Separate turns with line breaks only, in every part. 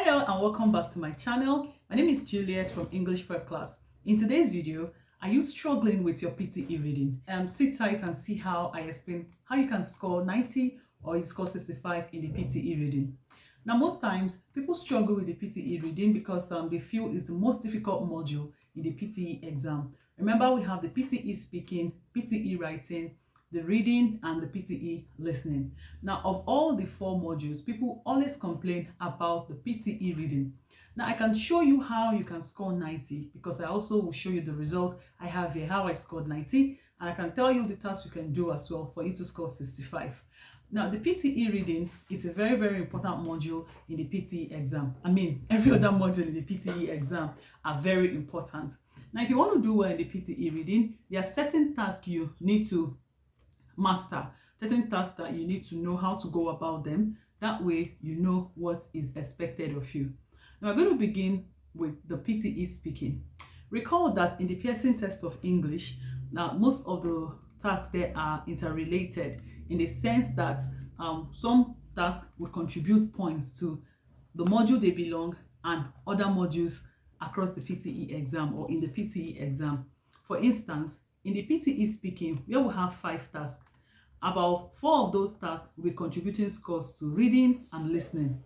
Hello and welcome back to my channel. My name is Juliet from English Prep Class. In today's video, are you struggling with your PTE reading? Sit tight and see how I explain how you can score 90 or you score 65 in the PTE reading. Now, most times people struggle with the PTE reading because they feel it's the most difficult module in the PTE exam. Remember, we have the PTE speaking, PTE writing, the reading, and the PTE listening. Now, of all the four modules, people always complain about the PTE reading. Now, I can show you how you can score 90 because I also will show you the results I have here, how I scored 90, and I can tell you the tasks you can do as well for you to score 65. Now, the PTE reading is a very, very important module in the PTE exam. I mean, every other module in the PTE exam are very important. Now, if you want to do well in the PTE reading, there are certain tasks you need to master, certain tasks that you need to know how to go about them. That way, you know what is expected of you. Now, we're going to begin with the PTE speaking. Recall that in the Pearson test of English, now most of the tasks there are interrelated in the sense that some tasks will contribute points to the module they belong and other modules across the PTE exam or in the PTE exam. For instance, in the PTE speaking, where we have 5 tasks, about 4 of those tasks will be contributing scores to reading and listening.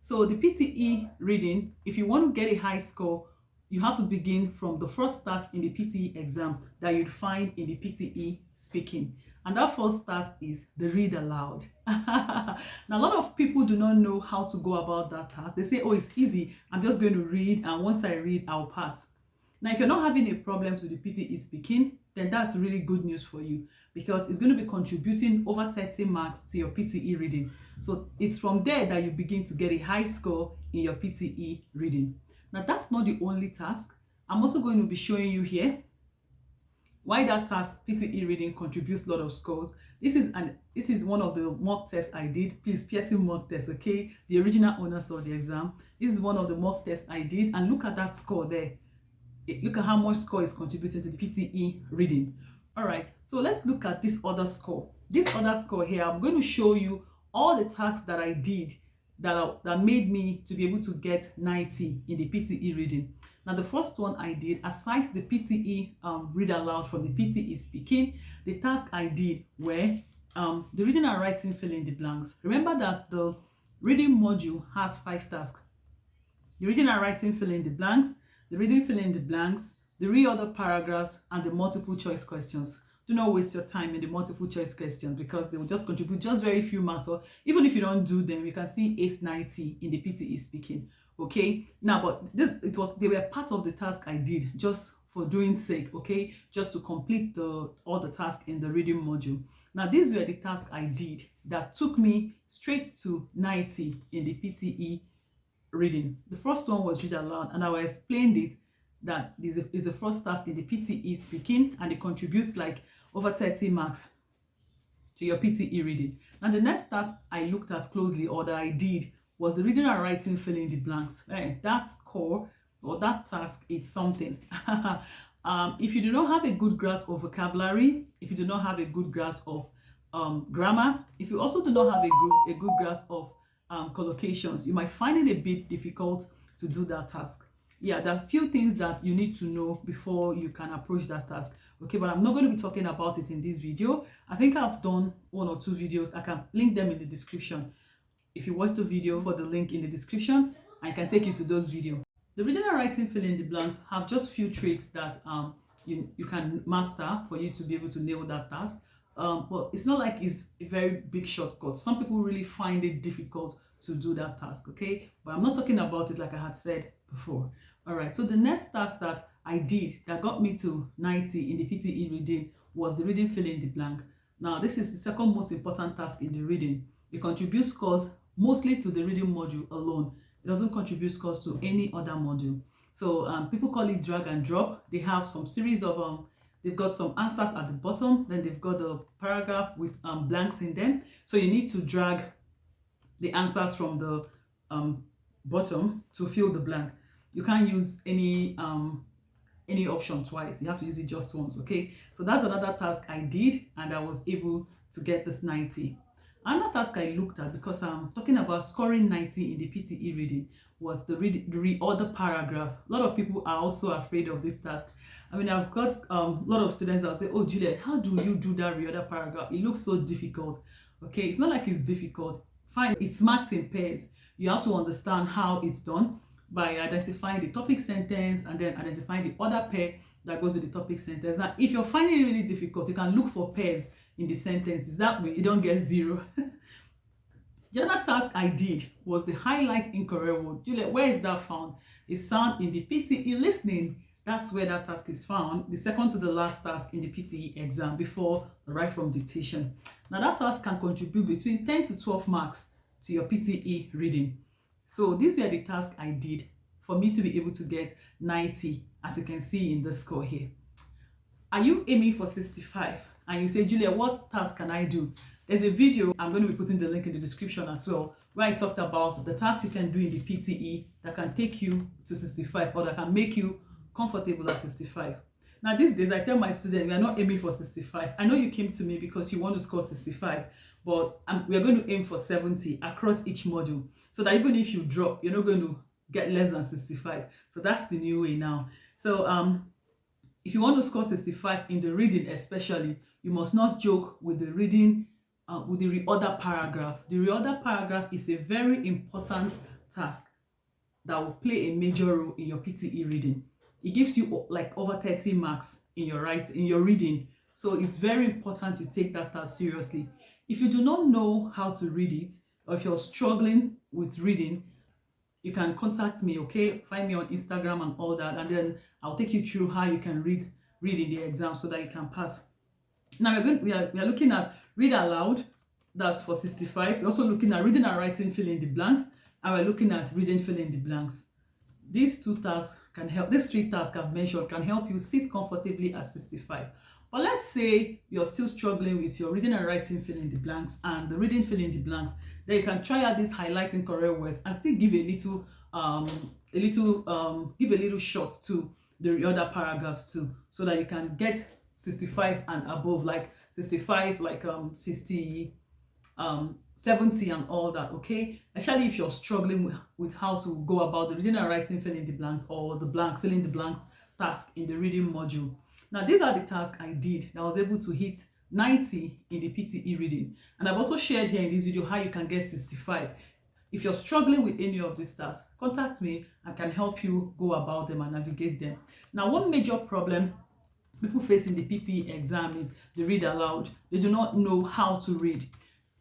So the PTE reading, if you want to get a high score, you have to begin from the first task in the PTE exam that you'd find in the PTE speaking. And that first task is the read aloud. Now, a lot of people do not know how to go about that task. They say, oh, it's easy. I'm just going to read, and once I read, I'll pass. Now, if you're not having a problem with the PTE speaking, then that's really good news for you because it's going to be contributing over 30 marks to your PTE reading. So it's from there that you begin to get a high score in your PTE reading. Now, that's not the only task. I'm also going to be showing you here why that task, PTE reading, contributes a lot of scores. This is one of the mock tests I did. Please, Pearson mock test, okay? The original owners of the exam. This is one of the mock tests I did, and look at that score there. Look at how much score is contributed to the PTE reading. All right, so let's look at this other score. This other score here, I'm going to show you all the tasks that I did that made me to be able to get 90 in the PTE reading. Now, the first one I did, aside the PTE read aloud from the PTE speaking, the task I did were the reading and writing fill in the blanks. Remember that the reading module has 5 tasks. The reading and writing fill in the blanks, the reading fill in the blanks, the read other paragraphs, and the multiple choice questions. Do not waste your time in the multiple choice questions because they will just contribute just very few marks. Or even if you don't do them, you can see ACE 90 in the PTE speaking. Okay, now, but they were part of the task I did just for doing sake, okay, just to complete all the tasks in the reading module. Now, these were the tasks I did that took me straight to 90 in the PTE reading. The first one was read aloud, and I will explain it that this is the first task in the PTE speaking, and it contributes like over 30 marks to your PTE reading. Now, the next task I looked at closely, or that I did, was the reading and writing fill in the blanks. That score or that task is something. If you do not have a good grasp of vocabulary, if you do not have a good grasp of grammar, if you also do not have a good grasp of collocations, you might find it a bit difficult to do that task. Yeah, there are a few things that you need to know before you can approach that task. Okay, but I'm not going to be talking about it in this video. I think I've done 1 or 2 videos. I can link them in the description. If you watch the video, for the link in the description, I can take you to those videos. The reading and writing fill in the blanks have just few tricks that you can master for you to be able to nail that task. But it's not like it's a very big shortcut. Some people really find it difficult to do that task, okay? But I'm not talking about it like I had said before. All right, so the next task that I did that got me to 90 in the PTE reading was the reading fill in the blank. Now, this is the second most important task in the reading. It contributes scores mostly to the reading module alone. It doesn't contribute scores to any other module. So people call it drag and drop. They have some series of they've got some answers at the bottom, then they've got a paragraph with blanks in them. So you need to drag the answers from the bottom to fill the blank. You can't use any option twice. You have to use it just once, okay? So that's another task I did, and I was able to get this 90. Another task I looked at, because I'm talking about scoring 90 in the PTE reading, was the reorder paragraph. A lot of people are also afraid of this task. I mean, I've got a lot of students that will say, oh, Juliet, how do you do that reorder paragraph? It looks so difficult. Okay, it's not like it's difficult. Fine, it's marked in pairs. You have to understand how it's done by identifying the topic sentence and then identifying the other pair that goes with the topic sentence. Now, if you're finding it really difficult, you can look for pairs in the sentences. That way, you don't get 0. The other task I did was the highlight incorrect word. Juliet, where is that found? It's found in the PTE listening. That's where that task is found. The second to the last task in the PTE exam before the write from dictation. Now, that task can contribute between 10 to 12 marks to your PTE reading. So these were the tasks I did for me to be able to get 90, as you can see in the score here. Are you aiming for 65? And you say, Julia, what task can I do? There's a video, I'm going to be putting the link in the description as well, where I talked about the tasks you can do in the PTE that can take you to 65 or that can make you comfortable at 65. Now, these days, I tell my students, we are not aiming for 65. I know you came to me because you want to score 65, but we are going to aim for 70 across each module, so that even if you drop, you're not going to get less than 65. So that's the new way now. So if you want to score 65 in the reading especially, you must not joke with the reading, with the reorder paragraph. The reorder paragraph is a very important task that will play a major role in your PTE reading. It gives you like over 30 marks in your reading. So it's very important you take that task seriously. If you do not know how to read it, or if you're struggling with reading, you can contact me, okay? Find me on Instagram and all that, and then I'll take you through how you can read in the exam so that you can pass. Now we are looking at read aloud, that's for 65. We're also looking at reading and writing, fill in the blanks, and we're looking at reading, fill in the blanks. These three tasks I've mentioned can help you sit comfortably at 65. But let's say you're still struggling with your reading and writing, fill in the blanks, and the reading, fill in the blanks. Then you can try out this highlighting correct words and still give give a little shot to the other paragraphs too, so that you can get 65 and above, like 65, like 60, 70 and all that, okay? Especially if you're struggling with how to go about the reading and writing, fill in the blanks, or the fill in the blanks task in the reading module. Now, these are the tasks I did that I was able to hit 90 in the PTE reading. And I've also shared here in this video how you can get 65. If you're struggling with any of these tasks, contact me. I can help you go about them and navigate them. Now, one major problem people face in the PTE exam is the read aloud. They do not know how to read.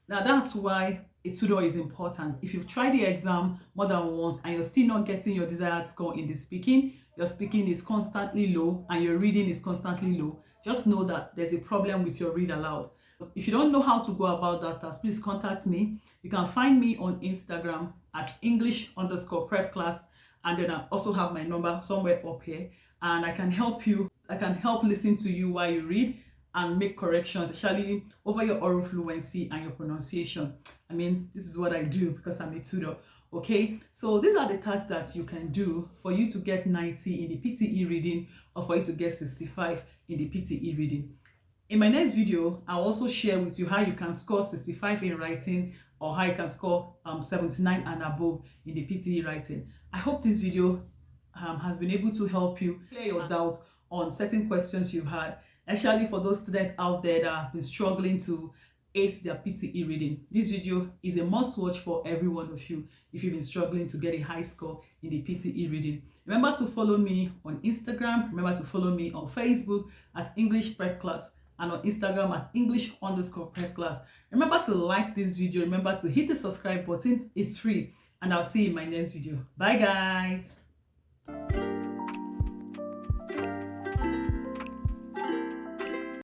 Now, that's why a tutor is important. If you've tried the exam more than once and you're still not getting your desired score in the speaking, your speaking is constantly low and your reading is constantly low, just know that there's a problem with your read aloud. If you don't know how to go about that task, please contact me. You can find me on Instagram at English_prep class, and then I also have my number somewhere up here, and I can help you. I can help listen to you while you read and make corrections, especially over your oral fluency and your pronunciation. I mean, this is what I do because I'm a tutor. Okay, so these are the tasks that you can do for you to get 90 in the PTE reading, or for you to get 65 in the PTE reading. In my next video, I'll also share with you how you can score 65 in writing, or how you can score 79 and above in the PTE writing. I hope this video has been able to help you clear your doubts on certain questions you've had, especially for those students out there that have been struggling to ace their PTE reading. This video is a must watch for every one of you if you've been struggling to get a high score in the PTE reading. Remember to follow me on Instagram. Remember to follow me on Facebook at English Prep Class, and on Instagram at English_prep class. Remember to like this video. Remember to hit the subscribe button. It's free. And I'll see you in my next video. Bye, guys.